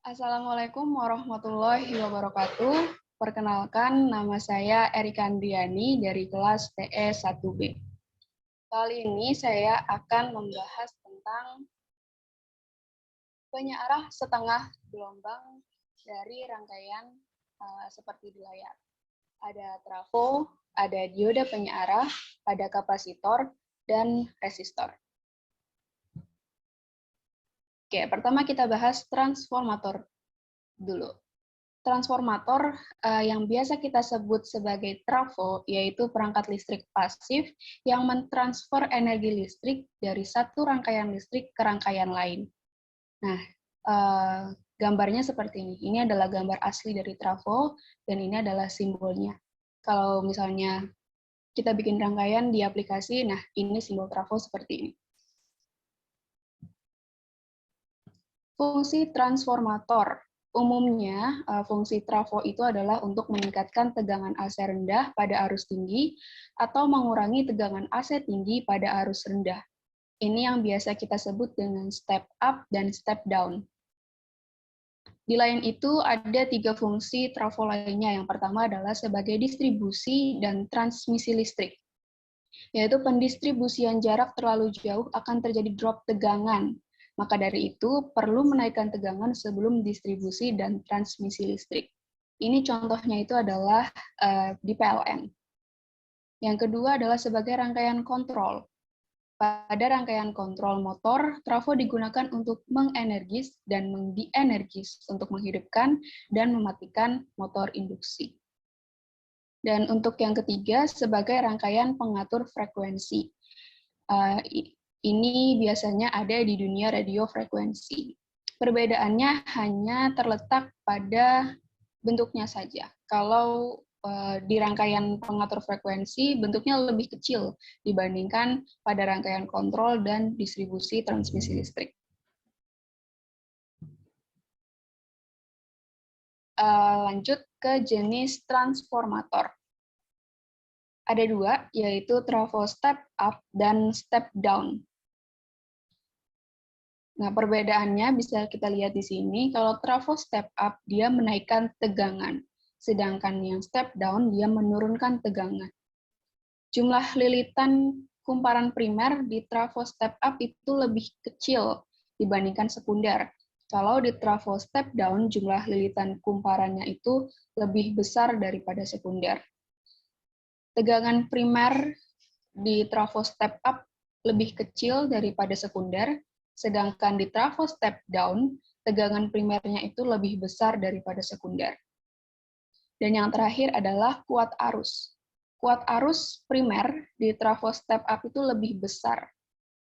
Assalamualaikum warahmatullahi wabarakatuh. Perkenalkan, nama saya Erika Andriani dari kelas TE 1B. Kali ini saya akan membahas tentang penyearah setengah gelombang dari rangkaian seperti di layar. Ada trafo, ada dioda penyearah, ada kapasitor, dan resistor. Oke, pertama kita bahas transformator dulu. Transformator yang biasa kita sebut sebagai trafo, yaitu perangkat listrik pasif yang mentransfer energi listrik dari satu rangkaian listrik ke rangkaian lain. Nah, gambarnya seperti ini. Ini adalah gambar asli dari trafo, dan ini adalah simbolnya. Kalau misalnya kita bikin rangkaian di aplikasi, nah ini simbol trafo seperti ini. Fungsi transformator. Umumnya, fungsi trafo itu adalah untuk meningkatkan tegangan AC rendah pada arus tinggi atau mengurangi tegangan AC tinggi pada arus rendah. Ini yang biasa kita sebut dengan step up dan step down. Di lain itu, ada 3 fungsi trafo lainnya. Yang pertama adalah sebagai distribusi dan transmisi listrik, yaitu pendistribusian jarak terlalu jauh akan terjadi drop tegangan. Maka dari itu, perlu menaikkan tegangan sebelum distribusi dan transmisi listrik. Ini contohnya itu adalah di PLN. Yang kedua adalah sebagai rangkaian kontrol. Pada rangkaian kontrol motor, trafo digunakan untuk mengenergis dan mendienergis untuk menghidupkan dan mematikan motor induksi. Dan untuk yang ketiga, sebagai rangkaian pengatur frekuensi. Ini biasanya ada di dunia radio frekuensi. Perbedaannya hanya terletak pada bentuknya saja. Kalau di rangkaian pengatur frekuensi, bentuknya lebih kecil dibandingkan pada rangkaian kontrol dan distribusi transmisi listrik. Lanjut ke jenis transformator. Ada 2, yaitu trafo step up dan step down. Nah, perbedaannya bisa kita lihat di sini. Kalau trafo step up, dia menaikkan tegangan. Sedangkan yang step down, dia menurunkan tegangan. Jumlah lilitan kumparan primer di trafo step up itu lebih kecil dibandingkan sekunder. Kalau di trafo step down, jumlah lilitan kumparannya itu lebih besar daripada sekunder. Tegangan primer di trafo step up lebih kecil daripada sekunder, sedangkan di trafo step down, tegangan primernya itu lebih besar daripada sekunder. Dan yang terakhir adalah kuat arus. Kuat arus primer di trafo step up itu lebih besar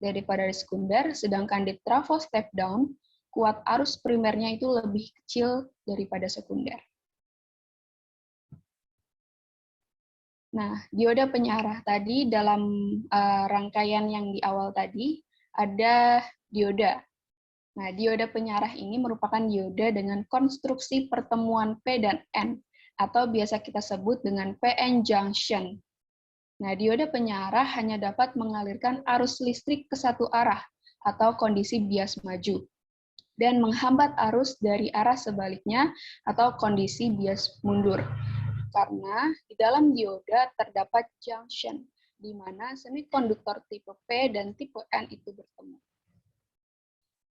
daripada di sekunder, sedangkan di trafo step down, kuat arus primernya itu lebih kecil daripada sekunder. Nah, dioda penyearah tadi dalam rangkaian yang di awal tadi ada dioda. Nah, dioda penyearah ini merupakan dioda dengan konstruksi pertemuan P dan N, atau biasa kita sebut dengan PN junction. Nah, dioda penyearah hanya dapat mengalirkan arus listrik ke satu arah, atau kondisi bias maju, dan menghambat arus dari arah sebaliknya, atau kondisi bias mundur. Karena di dalam dioda terdapat junction, di mana semikonduktor tipe P dan tipe N itu bertemu.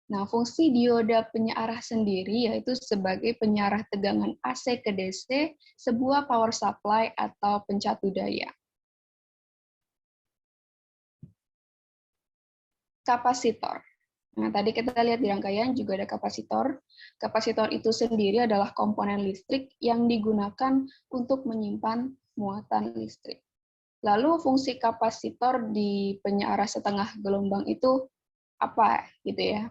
Nah, fungsi dioda penyearah sendiri yaitu sebagai penyearah tegangan AC ke DC sebuah power supply atau pencatu daya. Kapasitor. Nah, tadi kita lihat di rangkaian juga ada kapasitor. Kapasitor itu sendiri adalah komponen listrik yang digunakan untuk menyimpan muatan listrik. Lalu fungsi kapasitor di penyearah setengah gelombang itu apa gitu ya?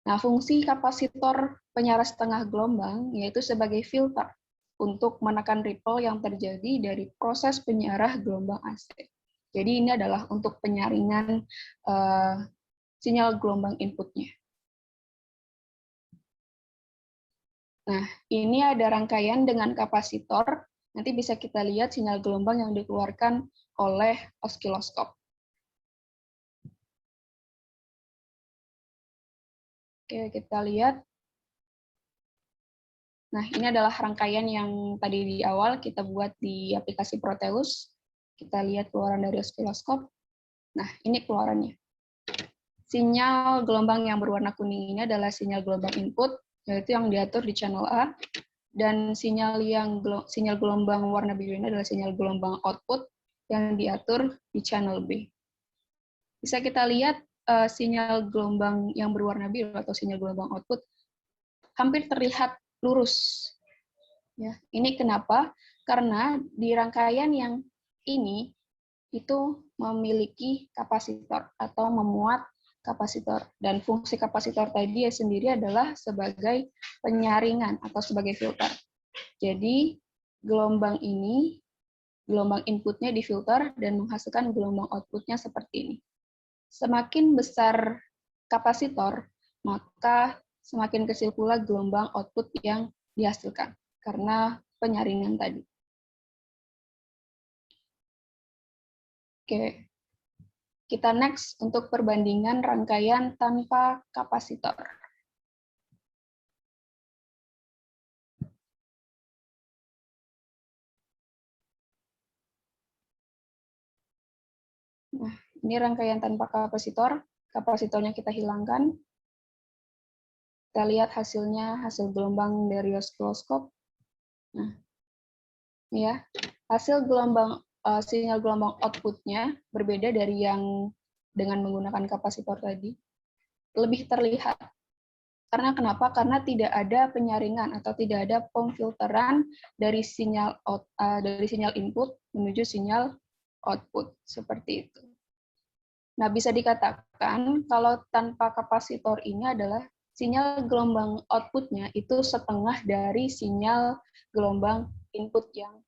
Nah, fungsi kapasitor penyearah setengah gelombang yaitu sebagai filter untuk menekan ripple yang terjadi dari proses penyearah gelombang AC. Jadi ini adalah untuk penyaringan sinyal gelombang inputnya. Nah, ini ada rangkaian dengan kapasitor. Nanti bisa kita lihat sinyal gelombang yang dikeluarkan oleh oskiloskop. Oke, kita lihat. Nah, ini adalah rangkaian yang tadi di awal kita buat di aplikasi Proteus. Kita lihat keluaran dari osiloskop. Nah, ini keluarannya. Sinyal gelombang yang berwarna kuning ini adalah sinyal gelombang input, yaitu yang diatur di channel A. Dan sinyal gelombang warna biru ini adalah sinyal gelombang output yang diatur di channel B. Bisa kita lihat sinyal gelombang yang berwarna biru atau sinyal gelombang output hampir terlihat lurus. Ya, ini kenapa? Karena di rangkaian yang ini itu memiliki kapasitor atau memuat kapasitor, dan fungsi kapasitor tadi sendiri adalah sebagai penyaringan atau sebagai filter. Jadi gelombang ini, gelombang inputnya difilter dan menghasilkan gelombang outputnya seperti ini. Semakin besar kapasitor, maka semakin kecil pula gelombang output yang dihasilkan karena penyaringan tadi. Oke, kita next untuk perbandingan rangkaian tanpa kapasitor. Nah, ini rangkaian tanpa kapasitor. Kapasitornya kita hilangkan. Kita lihat hasilnya, hasil gelombang dari osiloskop. Nah, ini ya, hasil gelombang sinyal gelombang outputnya berbeda dari yang dengan menggunakan kapasitor tadi. Lebih terlihat. Karena kenapa? Karena tidak ada penyaringan atau tidak ada pemfilteran dari sinyal input menuju sinyal output seperti itu. Nah, bisa dikatakan kalau tanpa kapasitor ini adalah sinyal gelombang outputnya itu setengah dari sinyal gelombang input yang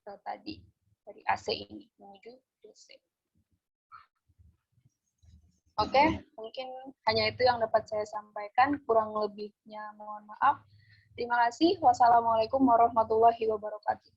tadi dari AC ini menuju DC. Oke, mungkin hanya itu yang dapat saya sampaikan. Kurang lebihnya mohon maaf. Terima kasih. Wassalamualaikum warahmatullahi wabarakatuh.